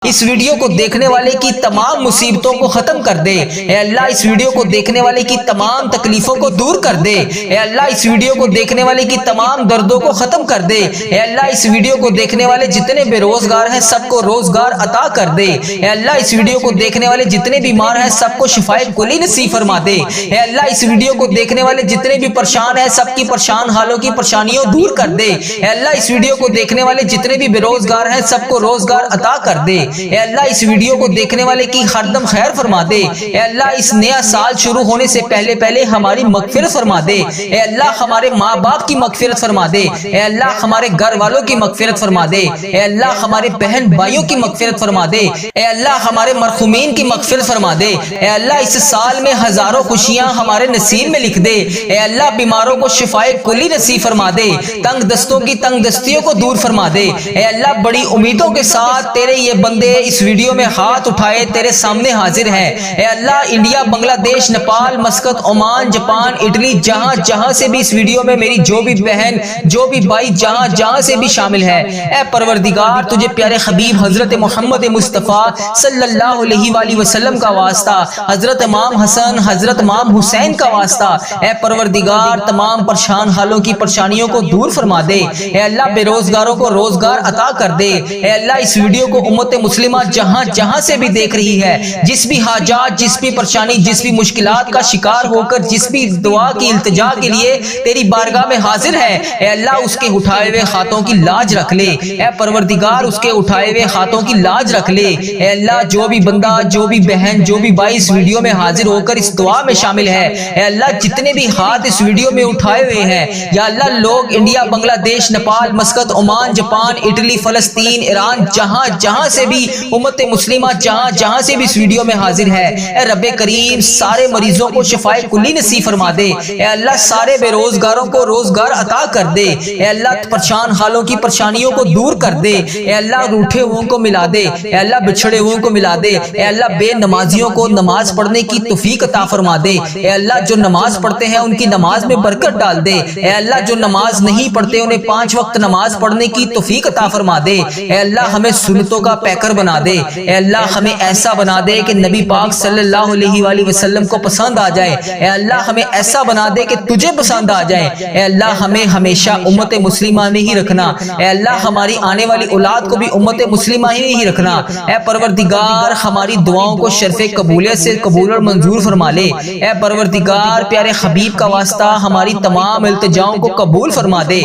اس video کو دیکھنے والے کی تمام مصیبتوں کو ختم کر دے۔ اے اللہ اس ویڈیو کو دیکھنے والے کی تمام تکلیفوں کو دور کر دے۔ اے اللہ اس ویڈیو کو دیکھنے والے کی تمام دردوں کو ختم کر دے۔ اے اللہ اس ویڈیو کو دیکھنے والے جتنے بے روزگار ہیں سب کو روزگار عطا کر دے۔ اے اللہ اس ویڈیو کو دیکھنے والے جتنے بیمار ہیں سب کو شفائے کلی نصیب فرما دے۔ اے اللہ اس ویڈیو کو دیکھنے والے جتنے بھی پریشان ہیں سب کی پریشان حالوں کی پریشانیوں دور کر دے۔ اے اللہ اس ویڈیو کو دیکھنے والے جتنے بھی بے روزگار ہیں سب کو روزگار عطا کر دے۔ اے اللہ اس ویڈیو کو دیکھنے والے کی ہر دم خیر فرما دے۔ اے اللہ اس نیا سال شروع ہونے سے پہلے ہماری مغفرت فرما دے۔ اے اللہ ہمارے ماں باپ کی مغفرت فرما دے۔ اے اللہ ہمارے گھر والوں کی مغفرت فرما دے۔ اے اللہ ہمارے بہن بھائیوں کی مغفرت فرما دے۔ اے اللہ ہمارے مرحومین کی مغفرت فرما دے۔ اے اللہ اس سال میں ہزاروں خوشیاں ہمارے نصیب میں لکھ دے۔ اے اللہ بیماروں کو شفائے کلی نصیب فرما دے۔ تنگ دستوں کی تنگ دستیوں کو دور فرما دے۔ اے اللہ بڑی امیدوں کے ساتھ تیرے یہ بندے اس ویڈیو میں ہاتھ اٹھائے تیرے سامنے حاضر ہیں۔ اے اللہ انڈیا، بنگلہ دیش، Nepal, Muscat, Oman, Japan, Italy, جہاں سے بھی اس ویڈیو میں میری جو بھی بہن جو بھی بھائی جہاں سے بھی شامل ہے، اے پروردگار تجھے پیارے حبیب حضرت محمد مصطفیٰ صلی اللہ علیہ وآلہ وسلم کا واسطہ، حضرت امام حسن، حضرت امام حسین کا واسطہ، اے پروردگار تمام پریشان حالوں کی پریشانیوں کو دور فرما دے۔ اے اللہ بے روزگاروں کو روزگار عطا کر دے۔ اے اللہ اس ویڈیو کو امت مسلمہ جہاں سے بھی دیکھ رہی ہے، جس بھی حاجات، جس بھی پریشانی، جس بھی مشکلات کا شکار ہو کر جس بھی دعا کی التجا کے لیے تیری بارگاہ میں حاضر ہے، اے اللہ اس کے اٹھائے ہوئے ہاتھوں کی لاج رکھ لے۔ اے پروردگار اس کے اٹھائے ہوئے ہاتھوں کی لاج رکھ لے۔ اے اللہ جو بھی بندہ، جو بھی بہن، جو بھی بھائی اس ویڈیو میں حاضر ہو کر اس دعا میں شامل ہے، اے اللہ جتنے بھی ہاتھ اس ویڈیو میں اٹھائے ہوئے ہیں، یا اللہ لوگ انڈیا، بنگلہ دیش، Nepal, Muscat, Oman, Japan, Italy, فلسطین، ایران، جہاں سے بھی امت مسلمہ جہاں سے بھی اس ویڈیو میں حاضر ہے، اے رب کریم سارے مریضوں کو شفائے کلی نصیب فرما دے۔ اے اللہ سارے بے روزگاروں کو روزگار عطا کر دے۔ اے اللہ پریشان حالوں کی پریشانیوں کو دور کر دے۔ اے اللہ روٹھے ہوئوں کو ملا دے۔ اے اللہ بچھڑے ہوئوں کو ملا دے۔ اے اللہ بے نمازیوں کو نماز پڑھنے کی توفیق عطا فرما دے۔ اے اللہ جو نماز پڑھتے ہیں ان کی نماز میں برکت ڈال دے۔ اے اللہ جو نماز نہیں پڑھتے انہیں 5 وقت نماز پڑھنے کی توفیق عطا فرما دے۔ اے اللہ ہمیں سنتوں کا پیکر بنا دے۔ اے اللہ ہمیں ایسا بنا دے کہ نبی پاک صلی اللہ علیہ وآلہ وسلم کو پسند آ جائے۔ اے اللہ ہمیں ایسا بنا دے کہ تجھے پسند آ جائے۔ اے اللہ ہمیں ہمیشہ امت مسلمہ میں ہی رکھنا۔ اے اللہ ہماری آنے والی اولاد کو بھی امت مسلمہ ہی رکھنا۔ اے پروردگار ہماری دعاؤں کو شرف قبولیت سے قبول اور منظور فرما لے۔ اے پروردگار پیارے حبیب کا واسطہ ہماری تمام التجاؤں کو قبول فرما دے۔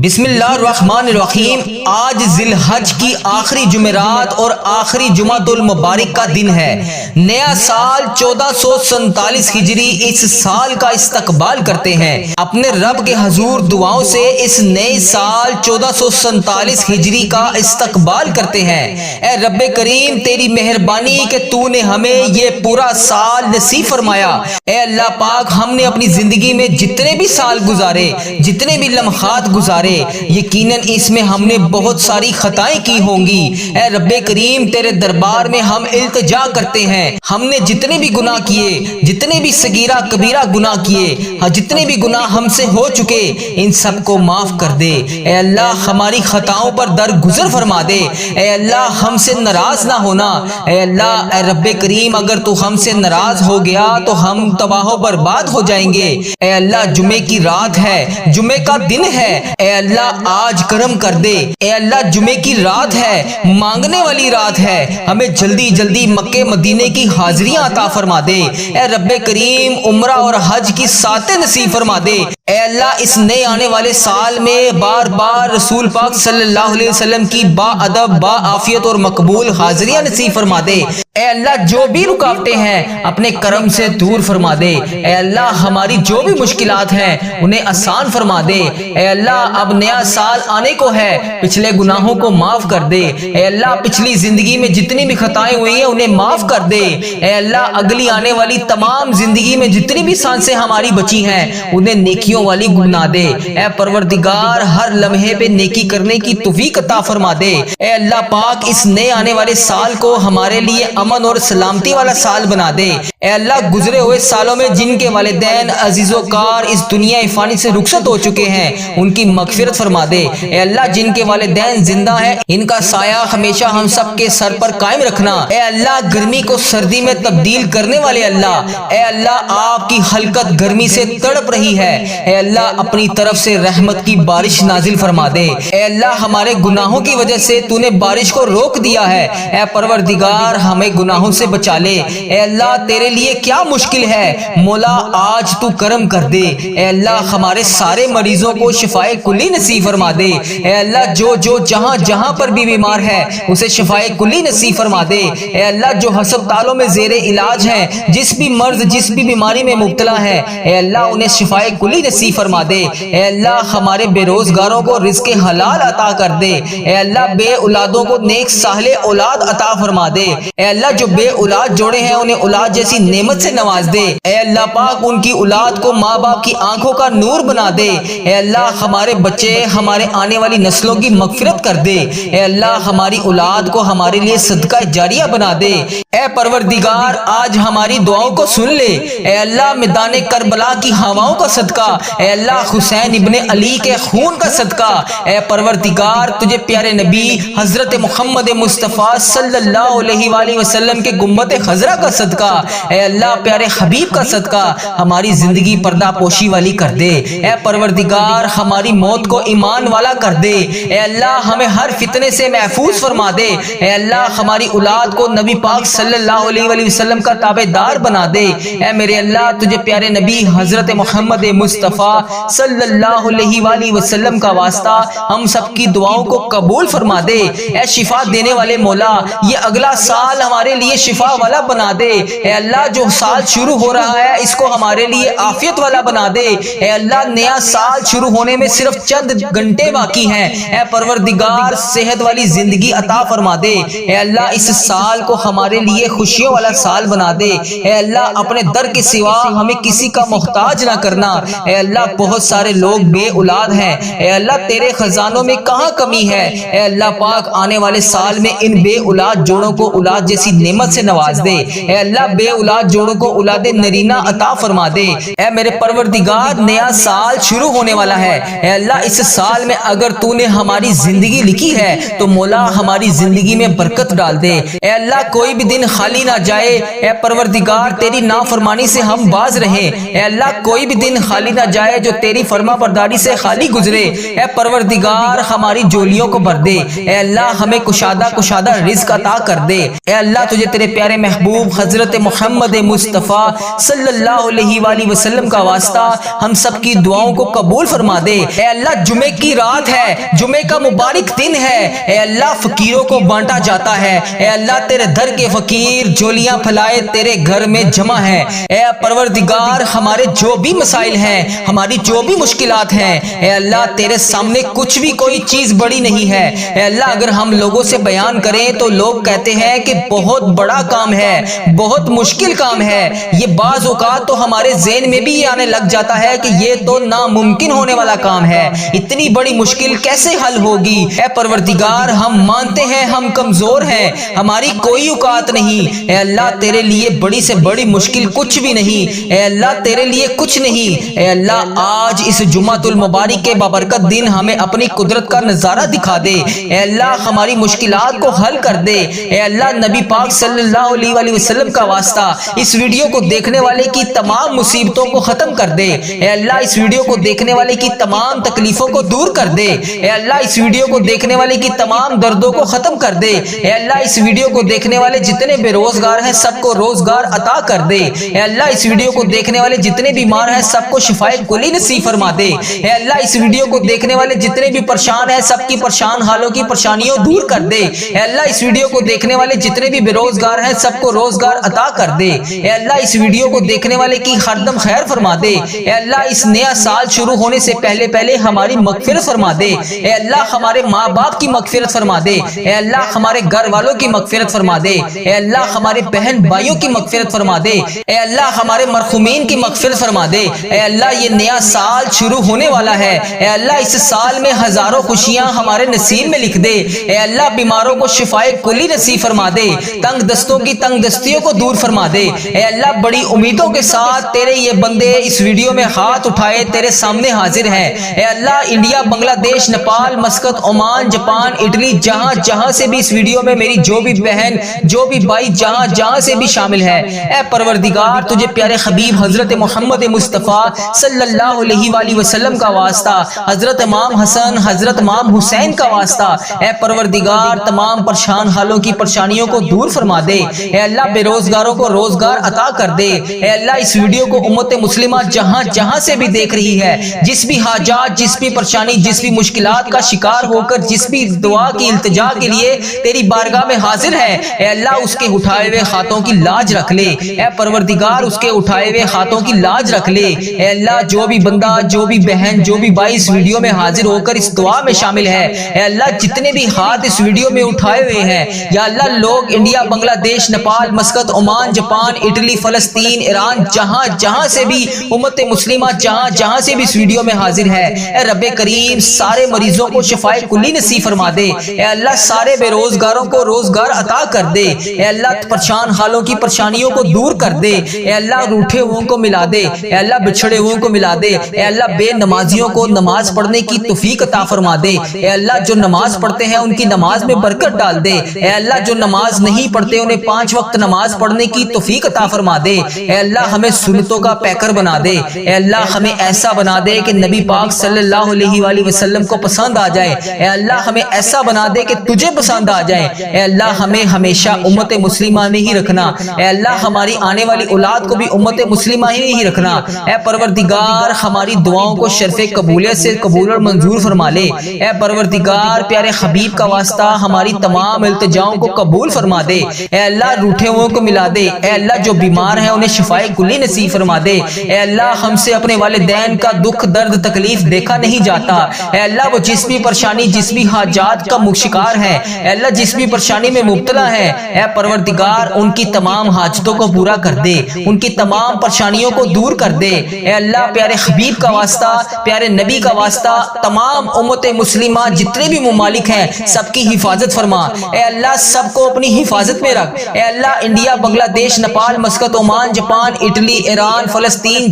بسم اللہ الرحمن الرحیم۔ آج ذی الحج کی آخری جمعرات اور آخری جمعۃ المبارک کا دن ہے۔ نیا سال 1447 ہجری اس سال کا استقبال کرتے ہیں۔ اپنے رب کے حضور دعاؤں سے اس نئے سال 1447 ہجری کا استقبال کرتے ہیں۔ اے رب کریم تیری مہربانی کہ تو نے ہمیں یہ پورا سال نصیب فرمایا۔ اے اللہ پاک ہم نے اپنی زندگی میں جتنے بھی سال گزارے، جتنے بھی لمحات گزارے، یقیناً اس میں ہم نے بہت ساری خطائیں کی ہوں گی۔ اے رب کریم تیرے دربار میں ہم التجا کرتے ہیں، ہم نے جتنے بھی گناہ کیے، جتنے بھی صغیرہ کبیرہ گناہ کیے، جتنے بھی گناہ ہم سے ہو چکے ان سب کو معاف کر دے۔ اے اللہ ہماری خطاؤں پر درگزر فرما دے۔ اے اللہ ہم سے ناراض نہ ہونا۔ اے اللہ اے رب کریم اگر تو ہم سے ناراض ہو گیا تو ہم تباہ و برباد ہو جائیں گے۔ اے اللہ جمعے کی رات ہے، جمعے کا دن ہے، اے اللہ آج کرم کر دے۔ اے اللہ جمعے کی رات ہے، مانگنے والی رات ہے، ہمیں جلدی مکے مدینے کی حاضریاں عطا فرما دے۔ اے رب کریم عمرہ اور حج کی ساتیں نصیب فرما دے۔ اے اللہ اس نئے آنے والے سال میں بار بار رسول پاک صلی اللہ علیہ وسلم کی با ادب، با عافیت اور مقبول حاضریاں نصیب فرما دے۔ اے اللہ جو بھی رکاوٹیں ہیں اپنے کرم سے دور فرما دے۔ اے اللہ ہماری جو بھی مشکلات ہیں انہیں آسان فرما دے۔ اے اللہ اب نیا سال آنے کو ہے، پچھلے گناہوں کو معاف کر دے۔ اے اللہ پچھلی زندگی میں جتنی بھی خطائیں ہوئی ہیں انہیں معاف کر دے۔ اے اللہ اگلی آنے والی تمام زندگی میں جتنی بھی سانسیں ہماری بچی ہیں انہیں نیکیوں والی گنا دے۔ اے پروردگار ہر لمحے پہ نیکی کرنے کی توفیق عطا فرما دے۔ اے اللہ پاک اس نئے آنے والے سال کو ہمارے لیے امن اور سلامتی والا سال بنا دے۔ اے اللہ گزرے ہوئے سالوں میں جن کے والدین عزیز و کار اس دنیا فانی سے رخصت ہو چکے ہیں ان کی مغفرت فرما دے۔ اے اللہ جن کے والدین زندہ ہیں ان کا سایہ ہمیشہ ہم سب کے سر پر قائم رکھنا۔ اے اللہ گرمی کو سردی میں تبدیل کرنے والے اللہ، اے اللہ آپ کی خلقت گرمی سے تڑپ رہی ہے، اے اللہ اپنی طرف سے رحمت کی بارش نازل فرما دے۔ اے اللہ ہمارے گناہوں کی وجہ سے تو نے بارش کو روک دیا ہے، اے پروردگار ہمیں گناہوں سے بچا لے۔ اے اللہ تیرے لیے کیا مشکل ہے، مولا آج تو کرم کر دے۔ اے اللہ ہمارے سارے مریضوں کو شفائے کلی نصیب فرما دے۔ اے اللہ جو جہاں جہاں پر بھی بیمار ہے اسے شفائے کلی نصیب فرما دے۔ اے اللہ جو ہسپتالوں میں زیر علاج ہیں، جس بھی مرض جس بھی بیماری میں مبتلا ہے، اے اللہ انہیں شفائے کلی نصیب فرما دے۔ اے اللہ ہمارے بے روزگاروں کو رزق حلال عطا کر دے۔ اے اللہ بے اولادوں کو نیک صالح اولاد عطا فرما دے۔ اے اللہ جو بے اولاد جوڑے ہیں انہیں اولاد جیسی نعمت سے نواز دے۔ اے اللہ پاک ان کی اولاد کو ماں باپ کی آنکھوں کا نور بنا دے۔ اے اللہ ہمارے بچے ہمارے آنے والی نسلوں کی مغفرت کر دے۔ اے اللہ ہماری اولاد کو ہمارے لیے صدقہ جاریہ بنا دے۔ اے پروردگار آج ہماری دعاؤں کو سن لے۔ اے اللہ میدان کربلا کی ہواؤں کا صدقہ، اے اللہ حسین ابن علی کے خون کا صدقہ، اے پروردگار تجھے پیارے نبی حضرت محمد مصطفیٰ صلی اللہ علیہ وآلہ وسلم کے گنبد خضرا کا صدقہ، اے اللہ پیارے حبیب کا صدقہ ہماری زندگی پردہ پوشی والی کر دے۔ اے پروردگار ہماری موت کو ایمان والا کر دے۔ اے اللہ ہمیں ہر فتنے سے محفوظ فرما دے۔ اے اللہ ہماری اولاد کو نبی پاک صلی اللہ علیہ وآلہ وسلم کا تابع دار بنا دے۔ اے میرے اللہ تجھے پیارے نبی حضرت محمد مصطفیٰ صلی اللہ علیہ وآلہ وسلم کا واسطہ ہم سب کی دعاؤں کو قبول فرما دے۔ اے شفا دینے والے مولا یہ اگلا سال ہمارے لیے شفا والا بنا دے۔ اے اللہ جو سال شروع ہو رہا ہے اس کو ہمارے لیے عافیت والا بنا دے۔ اے اللہ نیا سال شروع ہونے میں صرف چند گھنٹے باقی ہیں، اے پروردگار صحت والی زندگی عطا فرما دے۔ اے اللہ اس سال کو ہمارے لیے خوشیوں والا سال بنا دے۔ اے اللہ اپنے در کے سوا ہمیں کسی کا محتاج نہ کرنا۔ اے اللہ بہت سارے لوگ بے اولاد ہیں، اے اللہ تیرے خزانوں میں کہاں کمی ہے۔ اے اللہ پاک آنے والے سال میں ان بے اولاد جوڑوں کو اولاد جیسی نعمت سے نواز دے۔ اے اللہ بے اولاد جوڑوں کو اولاد نرینہ عطا فرما دے۔ اے میرے پروردگار نیا سال شروع ہونے والا ہے، اے اللہ اس سال میں اگر تو نے ہماری زندگی لکھی ہے تو مولا ہماری زندگی میں برکت ڈال دے۔ اے اللہ کوئی بھی دن خالی نہ جائے، اے پروردگار تیری نافرمانی سے ہم باز رہیں۔ اے اللہ کوئی بھی دن خالی نہ جائے جو تیری فرما برداری سے خالی گزرے۔ اے پروردگار ہماری جولیوں کو بھر دے۔ اے اللہ ہمیں کشادہ رزق عطا کر دے۔ اے اللہ تجھے تیرے پیارے محبوب حضرت محمد مصطفیٰ صلی اللہ علیہ وآلہ وسلم کا واسطہ ہم سب کی دعاؤں کو قبول فرما دے۔ اے اللہ جمعے کی رات ہے، جمعے کا مبارک دن ہے، اے اللہ فقیروں کو بانٹا جاتا ہے۔ اے اللہ تیرے در کے فقیر جولیاں پھیلائے تیرے گھر میں جمع ہیں۔ اے پروردگار ہمارے جو بھی مسائل ہیں، ہماری جو بھی مشکلات ہیں، اے اللہ تیرے سامنے کچھ بھی کوئی چیز بڑی نہیں ہے۔ اے اللہ اگر ہم لوگوں سے بیان کریں تو لوگ کہتے ہیں کہ بہت بڑا کام ہے، بہت مشکل کام ہے۔ یہ بعض اوقات تو ہمارے ذہن میں بھی یہ آنے لگ جاتا ہے کہ یہ تو ناممکن ہونے والا کام ہے، اتنی بڑی مشکل کیسے حل ہوگی۔ اے پروردگار ہم مانتے ہیں ہم کمزور ہیں، ہماری کوئی اوقات نہیں۔ اے اللہ تیرے لیے بڑی سے بڑی مشکل کچھ بھی نہیں، اے اللہ تیرے لیے کچھ نہیں۔ اے اللہ آج اس جمعۃ المبارک کے بابرکت دن ہمیں اپنی قدرت کا نظارہ دکھا دے۔ اے اللہ ہماری مشکلات کو حل کر دے۔ اے اللہ نبی پاک صلی اللہ علیہ وآلہ وسلم کا واسطہ اس ویڈیو کو دیکھنے والے کی تمام مصیبتوں کو ختم کر دے۔ اے اللہ اس ویڈیو کو دیکھنے والے کی تمام تکلیفوں کو دور کر دے۔ اے اللہ اس ویڈیو کو دیکھنے والے کی تمام دردوں کو ختم کر دے۔ اے اللہ اس ویڈیو کو دیکھنے والے جتنے بے روزگار ہیں سب کو روزگار عطا کر دے۔ اے اللہ اس ویڈیو کو دیکھنے والے جتنے بیمار ہیں سب کو شفائے کلی نصیب فرما دے۔ اے اللہ اس ویڈیو کو دیکھنے والے جتنے بھی پریشان ہیں سب کی پریشان حالوں کی پریشانیوں دور کر دے۔ اے اللہ اس ویڈیو کو دیکھنے والے جتنے بھی بے روزگار ہیں سب کو روزگار عطا کر دے۔ اے اللہ اس ویڈیو کو دیکھنے والے کی ہر دم خیر فرما دے۔ اے اللہ اس نیا سال شروع ہونے سے پہلے ہماری مغفرت فرما دے۔ اے اللہ ہمارے ماں باپ کی مغفرت فرما دے۔ اے اللہ ہمارے گھر والوں کی مغفرت فرما دے۔ اے اللہ ہمارے بہن بھائیوں کی مغفرت فرما دے۔ اے اللہ ہمارے مرحومین کی مغفرت فرما دے۔ اے اللہ یہ نیا سال شروع ہونے والا ہے، اے اللہ اس سال میں ہزاروں خوشیاں ہمارے نصیب میں لکھ دے۔ اے اللہ بیماروں کو شفائے کلی نصیب فرما دے، تنگ دستوں کی تنگ دستیوں کو دور فرما دے۔ اے اللہ بڑی امیدوں کے ساتھ تیرے یہ بندے اس ویڈیو میں ہاتھ اٹھائے تیرے سامنے حاضر ہیں۔ اے اللہ انڈیا، بنگلہ دیش، Nepal, Muscat, Oman, Japan, Italy, جہاں سے بھی اس ویڈیو میں میری جو بھی بہن جو بھی بھائی جہاں سے بھی شامل ہے، اے پروردگار تجھے پیارے حبیب حضرت محمد مصطفیٰ صلی اللہ علیہ وآلہ وسلم کا واسطہ، حضرت امام حسن، حضرت امام حسین کا واسطہ، اے پروردگار تمام پریشان حالوں کی پریشانیوں کو دور فرما دے۔ اے اللہ بے روزگاروں کو روزگار عطا کر دے۔ اے اللہ اس ویڈیو کو امت مسلمہ جہاں سے بھی دیکھ رہی ہے، جس بھی حاجات، جس بھی پریشانی، جس بھی مشکلات کا شکار ہو کر جس بھی دعا کی التجا کے لیے تیری بارگاہ میں حاضر ہے، اے اللہ اس کے اٹھائے ہوئے ہاتھوں کی لاج رکھ لے۔ اے پروردگار اس کے اٹھائے ہوئے ہاتھوں کی لاج رکھ لے۔ اے اللہ جو بھی بندہ، جو بھی بہن، جو بھی بھائی اس ویڈیو میں حاضر ہو کر اس دعا میں شامل ہے، اے اللہ جتنے بھی ہاتھ اس ویڈیو میں اٹھائے ہوئے ہیں، یا اللہ لوگ انڈیا، بنگلہ دیش، Nepal, Muscat, Oman, Japan, Italy, فلسطین، ایران، جہاں سے بھی امت مسلمہ جہاں سے بھی اس ویڈیو میں حاضر ہے، اے رب کریم سارے مریضوں کو شفائے کلی نصیب فرما دے۔ اے اللہ سارے بے روزگاروں کو روزگار عطا کر دے۔ اے اللہ پریشان حالوں کی پریشانیوں کو دور کر دے۔ اے اللہ روٹھے ہوئوں کو ملا دے۔ اے اللہ بچھڑے ہوئوں کو ملا دے۔ اے اللہ بے نمازیوں کو نماز پڑھنے کی توفیق عطا فرما دے۔ اے اللہ جو نماز پڑھتے ہیں ان کی نماز میں برکت ڈال دے۔ اے اللہ جو نماز نہیں پڑھتے انہیں 5 وقت نماز پڑھنے کی توفیق عطا فرما دے۔ اے اللہ ہمیں سنتوں کا پیکر بنا دے۔ اے اللہ ہمیں ایسا بنا دے کہ نبی پاک صلی اللہ علیہ وآلہ وسلم کو پسند آ جائے۔ اے اللہ ہمیں ایسا بنا دے کہ تجھے پسند آ جائے۔ اے اللہ ہمیں ہمیشہ امت مسلمہ میں ہی رکھنا۔ اے اللہ ہماری آنے والی اولاد کو بھی امت مسلمہ ہی رکھنا۔ اے پروردگار ہماری دعاؤں کو شرف قبولیت سے قبول اور منظور فرما لے۔ اے پروردگار پیارے حبیب کا واسطہ ہماری تمام التجاؤں کو قبول فرما دے۔ اے اللہ روٹھے ہوئوں کو ملا دے۔ اے اللہ جو بیمار ہیں انہیں شفائے کلی نصیب فرما دے۔ اے اللہ ہم سے اپنے والدین کا دکھ درد تکلیف دیکھا نہیں جاتا۔ اے اللہ وہ جس بھی پریشانی، جس بھی حاجات کا شکار ہے، اے اللہ جس بھی پریشانی میں مبتلا ہے، اے پروردگار ان کی تمام حاجتوں کو پورا کر دے، ان کی تمام پریشانیوں کو دور کر دے۔ اے اللہ پیارے حبیب کا واسطہ، پیارے نبی کا واسطہ تمام امت مسلمہ جتنے بھی ممالک ہیں سب کی حفاظت فرما۔ اے اللہ سب کو اپنی حفاظت میں رکھ۔ اے اللہ انڈیا، بنگلہ دیش، Nepal, Muscat, Oman, Japan, Italy, Iran, فلسطین،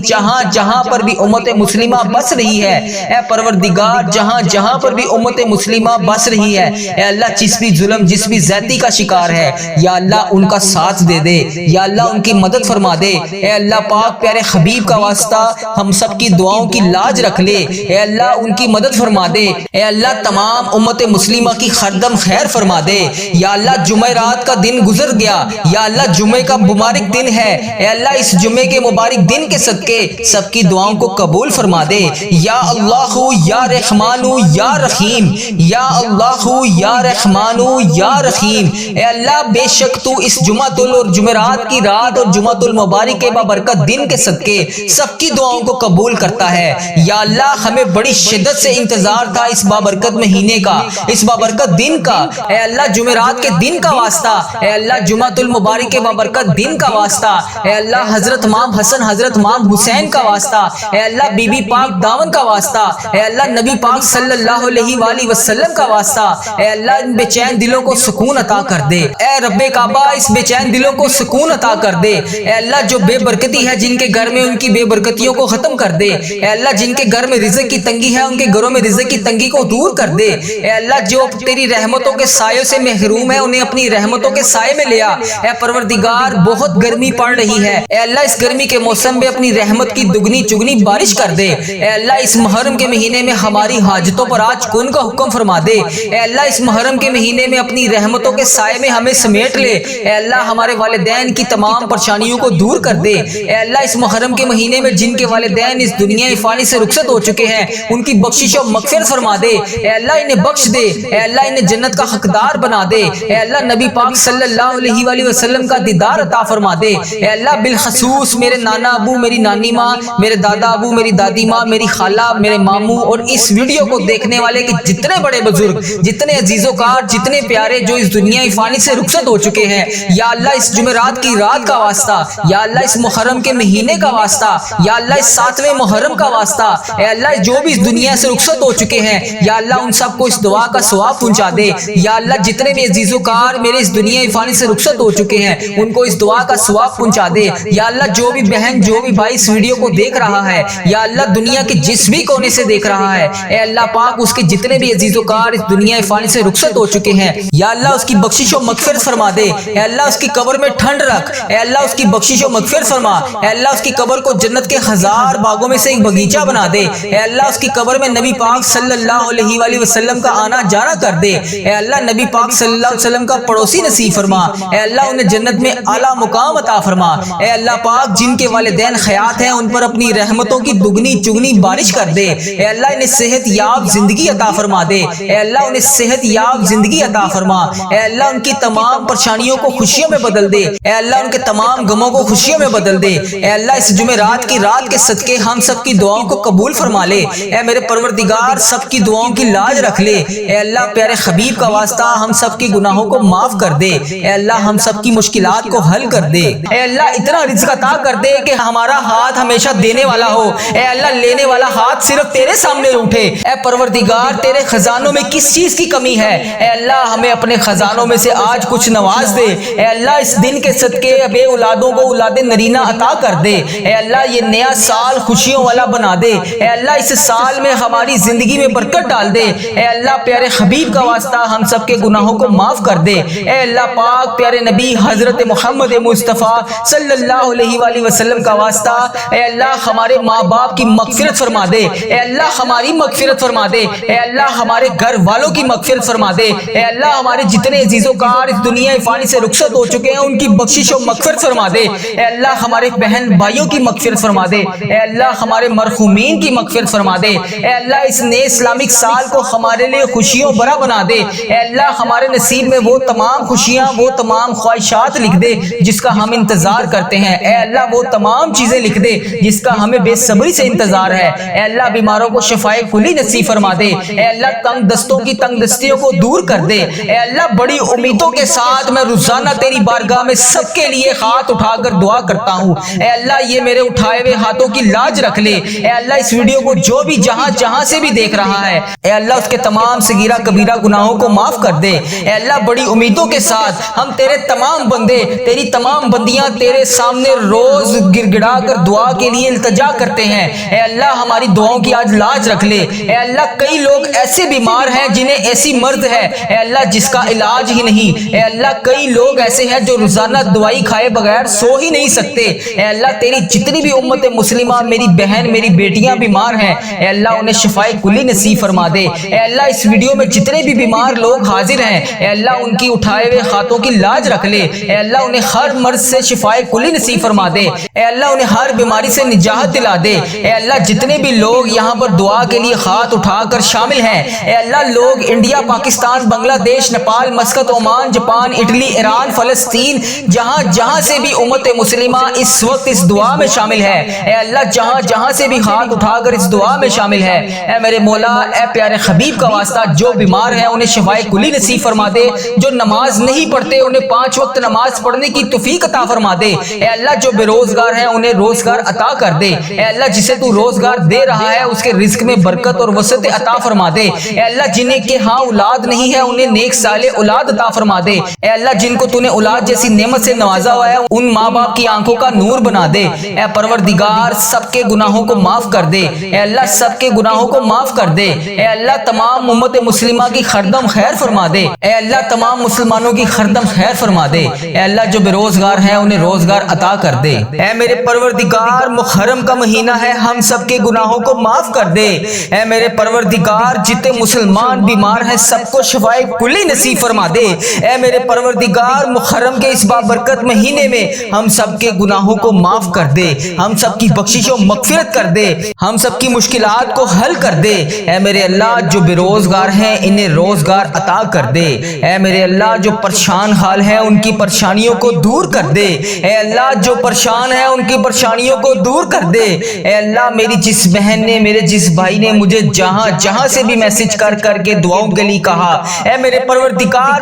جہاں پر بھی امت مسلمہ بس رہی ہے، اے پروردگار جہاں پر بھی امت مسلمہ بس رہی ہے، اے اللہ جس بھی ظلم، جس بھی زیادتی کا شکار ہے، یا اللہ ان کا ساتھ دے دے، یا اللہ ان کی مدد فرما دے۔ اے اللہ پاک پیارے حبیب کا واسطہ ہم سب کی دعاؤں کی لاج رکھ لے۔ اے اللہ ان کی مدد فرما دے۔ اے اللہ تمام امت مسلمہ کی خردم خیر فرما دے۔ یا اللہ جمعرات کا دن گزر گیا، یا اللہ جمعے کا مبارک دن ہے، اے اللہ اس جمعے کے مبارک دن کے صدقے سب کی دعاؤں کو قبول فرما دے۔ یا اللہ یا رحمان یا رحیم، یا اللہ یا رحمان یا رحیم۔ اے اللہ بے شک تو اس جمعۃ اور جمعرات کی رات اور جمعۃ المبارک کے بابرکت دن کے صدقے سب کی دعاؤں کو قبول کرتا ہے۔ یا اللہ ہمیں بڑی شدت سے انتظار تھا اس بابرکت مہینے کا، اس بابرکت دن کا، اے اللہ جمعرات کے دن کا واسطہ، اے اللہ جمعۃ المبارک کے بابرکت دن کا واسطہ، اے اللہ حضرت امام حسن، حضرت امام حسین کا واسطہ، اے اللہ بی بی پاک دامن کا واسطہ، اے اللہ نبی پاک صلی اللہ علیہ وآلہ وسلم کا واسطہ، اے اللہ ان بے چین دلوں کو سکون عطا کر دے۔ اے رب کعبہ اس بے چین دلوں کو سکون عطا کر دے۔ اے اللہ جو بے برکتی ہے جن کے گھر میں ان کی بے برکتیوں کو ختم کر دے۔ اے اللہ جن کے گھر میں رزق کی تنگی ہے ان کے گھروں میں رزق کی تنگی کو دور کر دے۔ اے اللہ جو تیری رحمتوں کے سایوں سے محروم ہے انہیں اپنی رحمتوں کے سائے میں لیا۔ اے پروردگار بہت گرمی پڑ رہی ہے، اے اللہ اس گرمی کے موسم میں اپنی رحمت کی دگنی چگنی بارش کر دے۔ اے اللہ اس محرم کے مہینے میں ہماری حاجتوں پر آج کن کا حکم فرما دے۔ اے اللہ اس محرم کے مہینے میں اپنی رحمتوں کے سائے میں ہمیں سمیٹ لے۔ اے اللہ ہمارے والدین کی تمام پریشانیوں کو دور کر دے۔ اے اللہ اس محرم کے مہینے میں جن کے والدین اس دنیا فانی سے رخصت ہو چکے ہیں ان کی بخشش و مغفرت فرما دے۔ اے اللہ انہیں بخش دے، اے اللہ انہیں جنت کا حقدار بنا دے۔ اے اللہ نبی پاک صلی اللہ علیہ وآلہ وسلم کا دیدار عطا فرما دے۔ اے اللہ بالخصوص میرے نانا ابو، میری نانی ماں، میرے دادا ابو، میری دادی ماں، میری خالہ، میرے ماموں اور اس ویڈیو کو دیکھنے والے کے جتنے بڑے بزرگ، جتنے عزیز و کار، جتنے پیارے جو اس دنیا فانی سے رخصت ہو چکے ہیں، یا اللہ اس جمعرات کی رات کا واسطہ، یا اللہ اس محرم کے مہینے کا واسطہ، یا اللہ اس 7ویں محرم کا واسطہ، اے اللہ جو بھی اس دنیا سے رخصت ہو چکے ہیں، یا اللہ ان سب کو اس دعا کا ثواب پہنچا دے۔ یا اللہ جتنے بھی عزیز و کار میرے اس دنیا فانی سے رخصت ہو چکے ہیں ان کو اس دعا دعا کا ثواب پہنچا دے۔ یا اللہ جو بھی بہن جو بھی بھائی اس ویڈیو کو دیکھ رہا ہے، یا اللہ دنیا کے جس بھی کونے سے دیکھ رہا ہے، اے اللہ پاک اس کے جتنے بھی عزیز و کار اس دنیا فانی سے رخصت ہو چکے ہیں، یا اللہ اس کی بخشش و مغفرت فرما دے۔ اے اللہ اس کی قبر میں ٹھنڈ رکھ، اے اللہ اس کی بخشش و مغفرت فرما۔ اے اللہ اس کی قبر کو جنت کے 1000 باغوں میں سے ایک باغیچہ بنا دے۔ اے اللہ اس کی قبر میں نبی پاک صلی اللہ علیہ وآلہ وسلم کا آنا جانا کر دے۔ اے اللہ نبی پاک صلی اللہ علیہ وسلم کا پڑوسی نصیب فرما۔ اے اللہ انہیں جنت میں اعلیٰ مقام عطا فرما۔ اے اللہ پاک جن کے والدین حیات ہیں ان پر اپنی رحمتوں کی دگنی چگنی بارش کر دے۔ اے اللہ انہیں صحت یاب زندگی عطا فرما دے۔ اے اللہ انہیں صحت یاب زندگی عطا فرما۔ اے اللہ ان کی تمام پریشانیوں کو خوشیوں میں بدل دے۔ اے اللہ ان کے تمام غموں کو خوشیوں میں بدل دے۔ اے اللہ اس جمعرات کی رات کے صدقے ہم سب کی دعاؤں کو قبول فرما لے۔ اے میرے پروردگار سب کی دعاؤں کی لاج رکھ لے۔ اے اللہ پیارے حبیب کا واسطہ ہم سب کے گناہوں کو معاف کر دے۔ اے اللہ ہم سب کی مشکلات کو حل کر دے۔ اے اللہ اتنا رزق عطا کر دے کہ ہمارا ہاتھ ہمیشہ دینے والا ہو۔ اے اللہ لینے والا ہاتھ صرف تیرے سامنے اٹھے۔ اے پروردگار تیرے خزانوں میں کس چیز کی کمی ہے؟ اے اللہ ہمیں اپنے خزانوں میں سے آج کچھ نواز دے۔ اے اللہ اس دن کے صدقے بے اولادوں کو اولاد نرینہ عطا کر دے۔ اے اللہ یہ نیا سال خوشیوں والا بنا دے۔ اے اللہ اس سال میں ہماری زندگی میں برکت ڈال دے۔ اے اللہ پیارے حبیب کا واسطہ ہم سب کے گناہوں کو معاف کر دے۔ اے اللہ پاک پیارے نبی حضرت محمد مصطفیٰ صلی اللہ علیہ وآلہ وسلم کا واسطہ اے اللہ ہمارے ماں باپ کی مغفرت فرما دے۔ اے اللہ ہماری مغفرت فرما دے۔ اے اللہ ہمارے گھر والوں کی مغفرت فرما دے۔ اے اللہ ہمارے جتنے عزیز و کار اس دنیا فانی سے رخصت ہو چکے ہیں ان کی بخشش و مغفرت فرما دے۔ اے اللہ ہمارے بہن بھائیوں کی مغفرت فرما دے۔ اے اللہ ہمارے مرحومین کی مغفرت فرما دے۔ اے اللہ اس نئے اسلامک سال کو ہمارے لیے خوشیوں بھرا بنا دے۔ اے اللہ ہمارے نصیب میں وہ تمام خوشیاں وہ تمام خواہشات لکھ دے جس کا ہم انتظار کرتے ہیں۔ اے اللہ وہ تمام چیزیں لکھ دے جس کا ہمیں بے صبری سے انتظار ہے۔ اے اللہ بیماروں کو شفائے کلی نصیب فرما دے۔ اے اللہ تنگ دستوں کی تنگ دستیوں کو دور کر دے۔ اے اللہ بڑی امیدوں کے ساتھ میں روزانہ تیری بارگاہ میں سب کے لیے ہاتھ اٹھا کر دعا کرتا ہوں۔ اے اللہ یہ میرے اٹھائے ہوئے ہاتھوں کی لاج رکھ لے۔ اے اللہ اس ویڈیو کو جو بھی جہاں جہاں سے بھی دیکھ رہا ہے اے اللہ اس کے تمام صغیرہ کبیرہ گناہوں کو معاف کر دے۔ اے اللہ بڑی امیدوں کے ساتھ ہم تیرے تمام بندے تیری تمام بندیاں تیرے سامنے روز گر گڑا کر دعا کے لیے التجا کرتے ہیں۔ اے اللہ ہماری دعاؤں کی آج لاج رکھ لے۔ اے اللہ کئی لوگ ایسے بیمار ہیں جنہیں ایسی مرض ہے اے اللہ جس کا علاج ہی نہیں۔ اے اللہ کئی لوگ ایسے ہیں جو روزانہ دوائی کھائے بغیر سو ہی نہیں سکتے۔ اے اللہ تیری جتنی بھی امت مسلمہ میری بہن میری بیٹیاں بیمار ہیں اے اللہ انہیں شفائے کلی نصیب فرما دے۔ اے اللہ اس ویڈیو میں جتنے بھی بیمار لوگ حاضر ہیں اے اللہ ان کی اٹھائے ہوئے ہاتھوں کی لاج رکھ لے۔ اے اللہ انہیں ہر مرض سے شفائے کلی نصیب فرما دے۔ اے اللہ انہیں ہر بیماری سے نجات دلا دے۔ اے اللہ جتنے بھی لوگ یہاں پر دعا کے لیے ہاتھ اٹھا کر شامل ہیں اے اللہ لوگ انڈیا پاکستان بنگلہ دیش Nepal Muscat Oman Japan Italy Iran فلسطین جہاں جہاں سے بھی امت مسلمہ اس وقت اس دعا میں شامل ہے اے اللہ جہاں جہاں سے بھی ہاتھ اٹھا کر اس دعا میں شامل ہے اے میرے مولا اے پیارے حبیب کا واسطہ جو بیمار ہیں انہیں شفائے کلی نصیب فرما دے۔ جو نماز نہیں پڑھتے انہیں 5 وقت نماز پڑھنے کی توفیق عطا فرما دے۔ اے اللہ جو بے روزگار ہیں انہیں روزگار عطا کر دے۔ اے اللہ جسے تو روزگار دے رہا ہے اس کے رزق میں برکت اور وسعت عطا فرما دے۔ اے اللہ جنہیں کہ ہاں اولاد نہیں ہے انہیں نیک صالح اولاد عطا فرما دے۔ اے اللہ جن کو تو نے اولاد جیسی نعمت سے نوازا ہوا ہے ان ماں باپ کی آنکھوں کا نور بنا دے۔ اے پروردگار سب کے گناہوں کو معاف کر دے۔ اے اللہ سب کے گناہوں کو معاف کر دے۔ اے اللہ تمام امت مسلمہ کی خردم خیر فرما دے۔ اے اللہ تمام مسلمانوں کی خردم خیر فرما دے۔ اے اللہ جو بے روزگار ہیں انہیں روزگار عطا کر دے۔ اے میرے پروردگار محرم کا مہینہ ہے ہم سب کے گناہوں کو معاف کر دے۔ اے میرے پروردگار جتنے مسلمان بیمار ہیں سب کو شفائے کلی نصیب فرما دے۔ اے میرے پروردگار محرم کے اس بابرکت مہینے میں ہم سب کے گناہوں کو معاف کر دے۔ ہم سب کی بخشش و مغفرت کر دے۔ ہم سب کی مشکلات کو حل کر دے۔ اے میرے اللہ جو بے روزگار ہیں انہیں روزگار عطا کر دے۔ اے میرے اللہ جو پریشان حال ہیں ان کی پریشانیوں کو دور کر دے۔ اے اللہ جو پریشان ہیں ان کی پریشانیوں کو دور کر دے۔ اے اللہ میری جس بہن نے میرے جس بھائی نے مجھے جہاں جہاں سے بھی میسج کر کر کے دعاؤں کے لیے کہا اے میرے پروردگار